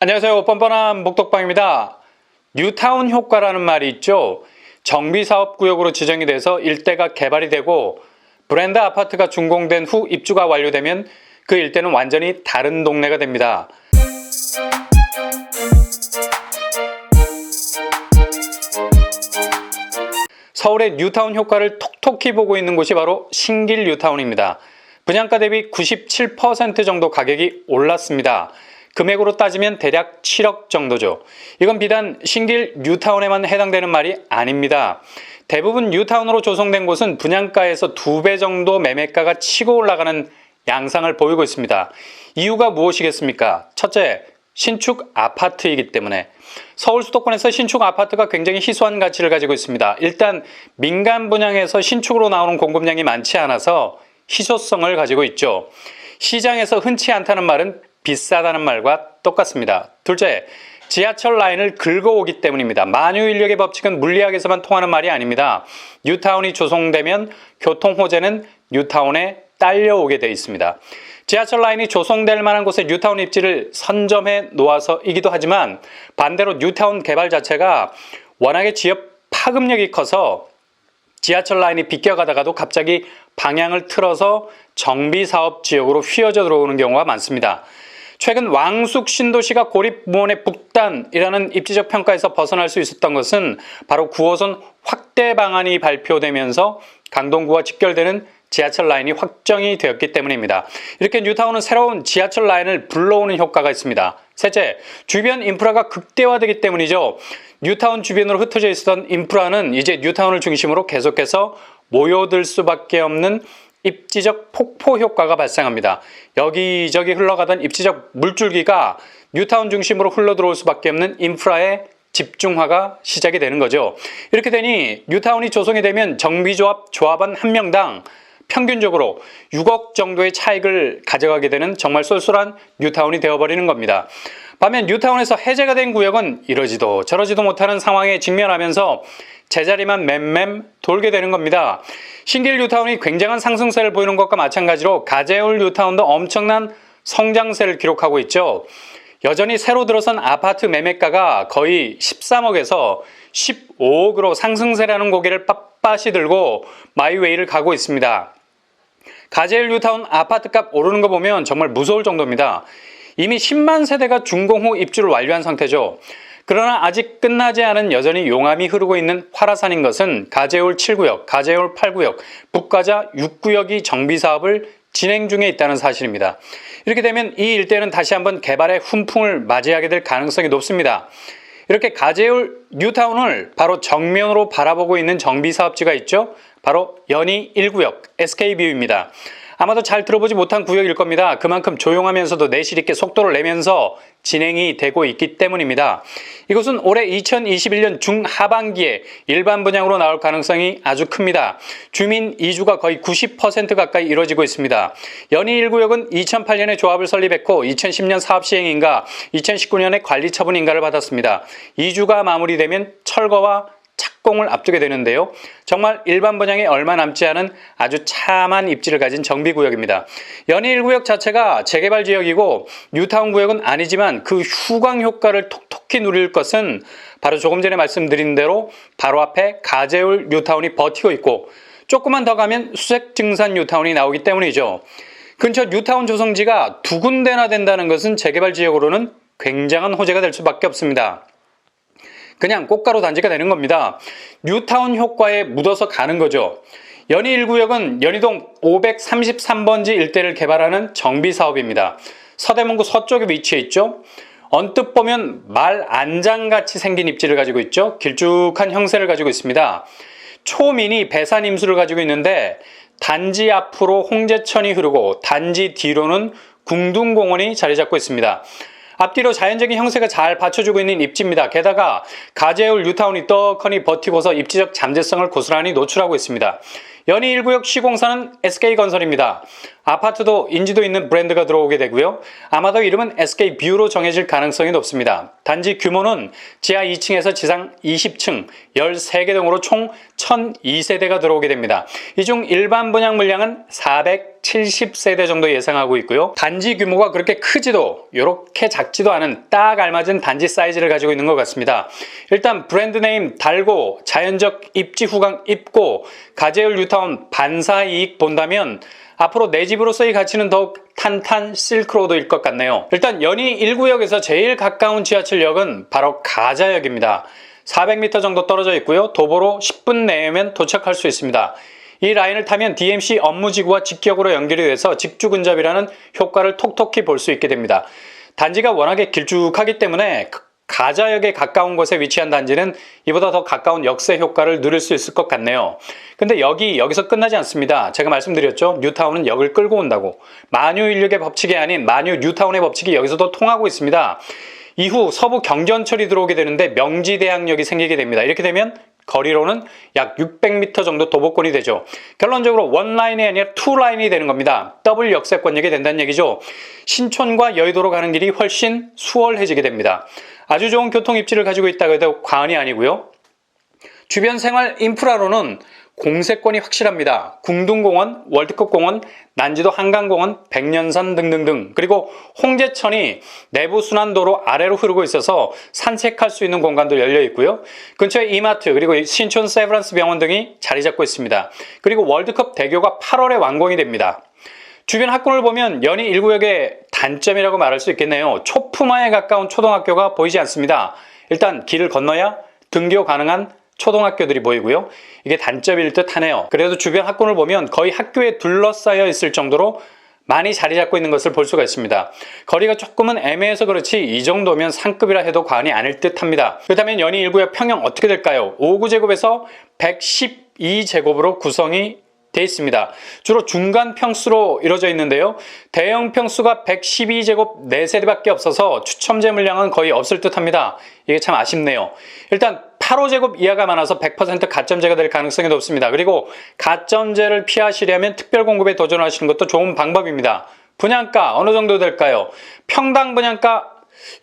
안녕하세요. 뻔뻔한 목덕방입니다. 뉴타운 효과라는 말이 있죠. 정비사업구역으로 지정이 돼서 일대가 개발이 되고 브랜드 아파트가 준공된 후 입주가 완료되면 그 일대는 완전히 다른 동네가 됩니다. 서울의 뉴타운 효과를 톡톡히 보고 있는 곳이 바로 신길 뉴타운입니다. 분양가 대비 97% 정도 가격이 올랐습니다. 금액으로 따지면 대략 7억 정도죠. 이건 비단 신길 뉴타운에만 해당되는 말이 아닙니다. 대부분 뉴타운으로 조성된 곳은 분양가에서 2배 정도 매매가가 치고 올라가는 양상을 보이고 있습니다. 이유가 무엇이겠습니까? 첫째, 신축 아파트이기 때문에. 서울 수도권에서 신축 아파트가 굉장히 희소한 가치를 가지고 있습니다. 일단 민간 분양에서 신축으로 나오는 공급량이 많지 않아서 희소성을 가지고 있죠. 시장에서 흔치 않다는 말은 비싸다는 말과 똑같습니다. 둘째, 지하철 라인을 긁어오기 때문입니다. 만유인력의 법칙은 물리학에서만 통하는 말이 아닙니다. 뉴타운이 조성되면 교통호재는 뉴타운에 딸려오게 되어 있습니다. 지하철 라인이 조성될 만한 곳에 뉴타운 입지를 선점해 놓아서이기도 하지만 반대로 뉴타운 개발 자체가 워낙에 지역 파급력이 커서 지하철 라인이 비껴가다가도 갑자기 방향을 틀어서 정비사업 지역으로 휘어져 들어오는 경우가 많습니다. 최근 왕숙 신도시가 고립무원의 북단이라는 입지적 평가에서 벗어날 수 있었던 것은 바로 9호선 확대 방안이 발표되면서 강동구와 직결되는 지하철 라인이 확정이 되었기 때문입니다. 이렇게 뉴타운은 새로운 지하철 라인을 불러오는 효과가 있습니다. 셋째, 주변 인프라가 극대화되기 때문이죠. 뉴타운 주변으로 흩어져 있었던 인프라는 이제 뉴타운을 중심으로 계속해서 모여들 수밖에 없는 입지적 폭포 효과가 발생합니다. 여기저기 흘러가던 입지적 물줄기가 뉴타운 중심으로 흘러들어올 수밖에 없는 인프라의 집중화가 시작이 되는 거죠. 이렇게 되니 뉴타운이 조성이 되면 정비조합원 한 명당 평균적으로 6억 정도의 차익을 가져가게 되는 정말 쏠쏠한 뉴타운이 되어버리는 겁니다. 반면 뉴타운에서 해제가 된 구역은 이러지도 저러지도 못하는 상황에 직면하면서 제자리만 맴맴 돌게 되는 겁니다. 신길 뉴타운이 굉장한 상승세를 보이는 것과 마찬가지로 가재울 뉴타운도 엄청난 성장세를 기록하고 있죠. 여전히 새로 들어선 아파트 매매가가 거의 13억에서 15억으로 상승세라는 고개를 빳빳이 들고 마이웨이를 가고 있습니다. 가재울 뉴타운 아파트값 오르는 거 보면 정말 무서울 정도입니다. 이미 10만 세대가 준공 후 입주를 완료한 상태죠. 그러나 아직 끝나지 않은 여전히 용암이 흐르고 있는 화라산인 것은 가재울 7구역, 가재울 8구역, 북가자 6구역이 정비사업을 진행 중에 있다는 사실입니다. 이렇게 되면 이 일대는 다시 한번 개발의 훈풍을 맞이하게 될 가능성이 높습니다. 이렇게 가재울 뉴타운을 바로 정면으로 바라보고 있는 정비사업지가 있죠. 바로 연희 1구역 SK뷰입니다. 아마도 잘 들어보지 못한 구역일 겁니다. 그만큼 조용하면서도 내실 있게 속도를 내면서 진행이 되고 있기 때문입니다. 이곳은 올해 2021년 중하반기에 일반 분양으로 나올 가능성이 아주 큽니다. 주민 이주가 거의 90% 가까이 이루어지고 있습니다. 연희 1구역은 2008년에 조합을 설립했고 2010년 사업 시행인가, 2019년에 관리 처분 인가를 받았습니다. 이주가 마무리되면 철거와 착공을 앞두게 되는데요. 정말 일반 분양에 얼마 남지 않은 아주 참한 입지를 가진 정비구역입니다. 연희 1구역 자체가 재개발 지역이고 뉴타운 구역은 아니지만 그 후광 효과를 톡톡히 누릴 것은 바로 조금 전에 말씀드린 대로 바로 앞에 가재울 뉴타운이 버티고 있고 조금만 더 가면 수색증산 뉴타운이 나오기 때문이죠. 근처 뉴타운 조성지가 두 군데나 된다는 것은 재개발 지역으로는 굉장한 호재가 될 수밖에 없습니다. 그냥 꽃가루 단지가 되는 겁니다. 뉴타운 효과에 묻어서 가는 거죠. 연희 1구역은 연희동 533번지 일대를 개발하는 정비사업입니다. 서대문구 서쪽에 위치해 있죠. 언뜻 보면 말 안장같이 생긴 입지를 가지고 있죠. 길쭉한 형세를 가지고 있습니다. 초미니 배산 임수를 가지고 있는데 단지 앞으로 홍제천이 흐르고 단지 뒤로는 궁둥공원이 자리 잡고 있습니다. 앞뒤로 자연적인 형세가 잘 받쳐주고 있는 입지입니다. 게다가 가재울 뉴타운이 떡하니 버티고서 입지적 잠재성을 고스란히 노출하고 있습니다. 연희 1구역 시공사는 SK건설입니다. 아파트도 인지도 있는 브랜드가 들어오게 되고요. 아마도 이름은 SK뷰로 정해질 가능성이 높습니다. 단지 규모는 지하 2층에서 지상 20층 13개 동으로 총 1002세대가 들어오게 됩니다. 이 중 일반 분양 물량은 400 170세대 정도 예상하고 있고요. 단지 규모가 그렇게 크지도 이렇게 작지도 않은 딱 알맞은 단지 사이즈를 가지고 있는 것 같습니다. 일단 브랜드 네임 달고 자연적 입지 후광 입고 가제율 뉴타운 반사 이익 본다면 앞으로 내 집으로서의 가치는 더욱 탄탄 실크로드일 것 같네요. 일단 연희 1구역에서 제일 가까운 지하철역은 바로 가자역입니다. 400m 정도 떨어져 있고요. 도보로 10분 내면 도착할 수 있습니다. 이 라인을 타면 DMC 업무지구와 직격으로 연결이 돼서 직주근접이라는 효과를 톡톡히 볼 수 있게 됩니다. 단지가 워낙에 길쭉하기 때문에 가자역에 가까운 곳에 위치한 단지는 이보다 더 가까운 역세 효과를 누릴 수 있을 것 같네요. 근데 여기서 끝나지 않습니다. 제가 말씀드렸죠. 뉴타운은 역을 끌고 온다고. 만유인력의 법칙이 아닌 만유 뉴타운의 법칙이 여기서도 통하고 있습니다. 이후 서부 경전철이 들어오게 되는데 명지대학역이 생기게 됩니다. 이렇게 되면 거리로는 약 600m 정도 도보권이 되죠. 결론적으로 원라인이 아니라 투라인이 되는 겁니다. 더블 역세권역이 된다는 얘기죠. 신촌과 여의도로 가는 길이 훨씬 수월해지게 됩니다. 아주 좋은 교통 입지를 가지고 있다고 해도 과언이 아니고요. 주변 생활 인프라로는 공세권이 확실합니다. 궁둥공원, 월드컵공원, 난지도 한강공원, 백년산 등등등. 그리고 홍제천이 내부 순환도로 아래로 흐르고 있어서 산책할 수 있는 공간도 열려 있고요. 근처에 이마트 그리고 신촌 세브란스 병원 등이 자리 잡고 있습니다. 그리고 월드컵 대교가 8월에 완공이 됩니다. 주변 학군을 보면 연희 1구역의 단점이라고 말할 수 있겠네요. 초품화에 가까운 초등학교가 보이지 않습니다. 일단 길을 건너야 등교 가능한 초등학교들이 보이고요. 이게 단점일 듯 하네요. 그래도 주변 학군을 보면 거의 학교에 둘러싸여 있을 정도로 많이 자리 잡고 있는 것을 볼 수가 있습니다. 거리가 조금은 애매해서 그렇지 이 정도면 상급이라 해도 과언이 아닐 듯 합니다. 그렇다면 연희 1구역 평형 어떻게 될까요? 5구제곱에서 112제곱으로 구성이 되어 있습니다. 주로 중간 평수로 이루어져 있는데요. 대형 평수가 112제곱 4세대밖에 없어서 추첨제 물량은 거의 없을 듯 합니다. 이게 참 아쉽네요. 일단 8호제곱 이하가 많아서 100% 가점제가 될 가능성이 높습니다. 그리고 가점제를 피하시려면 특별 공급에 도전하시는 것도 좋은 방법입니다. 분양가 어느 정도 될까요? 평당 분양가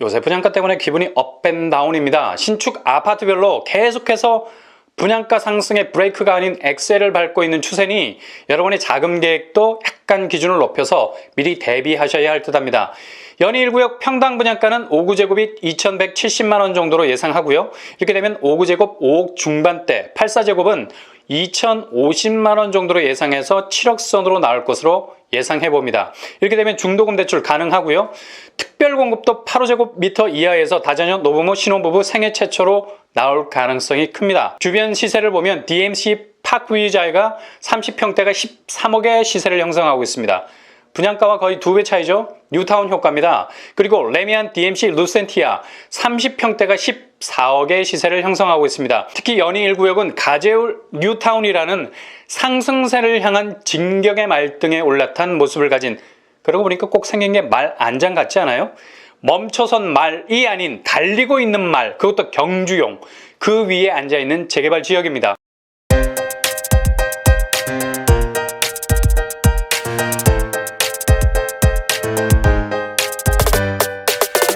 요새 분양가 때문에 기분이 업앤다운입니다. 신축 아파트별로 계속해서 분양가 상승의 브레이크가 아닌 엑셀을 밟고 있는 추세니 여러분의 자금 계획도 약간 기준을 높여서 미리 대비하셔야 할 듯합니다. 연희 1구역 평당 분양가는 5구제곱이 2,170만원 정도로 예상하고요. 이렇게 되면 5구제곱 5억 중반대, 8사제곱은 2,050만원 정도로 예상해서 7억 선으로 나올 것으로 예상해봅니다. 이렇게 되면 중도금 대출 가능하고요. 특별 공급도 8호제곱미터 이하에서 다자녀 노부모 신혼부부 생애 최초로 나올 가능성이 큽니다. 주변 시세를 보면 DMC 파크위자이가 30평대가 13억의 시세를 형성하고 있습니다. 분양가와 거의 2배 차이죠. 뉴타운 효과입니다. 그리고 레미안 DMC 루센티아 30평대가 14억의 시세를 형성하고 있습니다. 특히 연희 1구역은 가제율 뉴타운이라는 상승세를 향한 진격의 말등에 올라탄 모습을 가진, 그러고 보니까 꼭 생긴 게 말 안장 같지 않아요? 멈춰선 말이 아닌 달리고 있는 말, 그것도 경주용, 그 위에 앉아있는 재개발 지역입니다.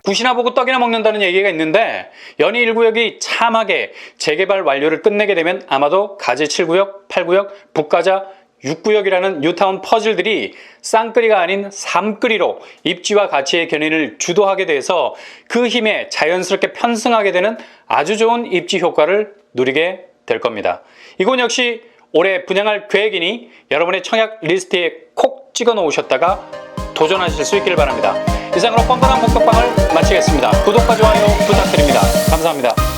굿이나 보고 떡이나 먹는다는 얘기가 있는데 연희 1구역이 참하게 재개발 완료를 끝내게 되면 아마도 가지 7구역, 8구역, 북가자 6구역이라는 뉴타운 퍼즐들이 쌍끌이가 아닌 삼끌이로 입지와 가치의 견인을 주도하게 돼서 그 힘에 자연스럽게 편승하게 되는 아주 좋은 입지 효과를 누리게 될 겁니다. 이곳 역시 올해 분양할 계획이니 여러분의 청약 리스트에 콕 찍어 놓으셨다가 도전하실 수 있기를 바랍니다. 이상으로 뻔뻔한 복덕방을 마치겠습니다. 구독과 좋아요 부탁드립니다. 감사합니다.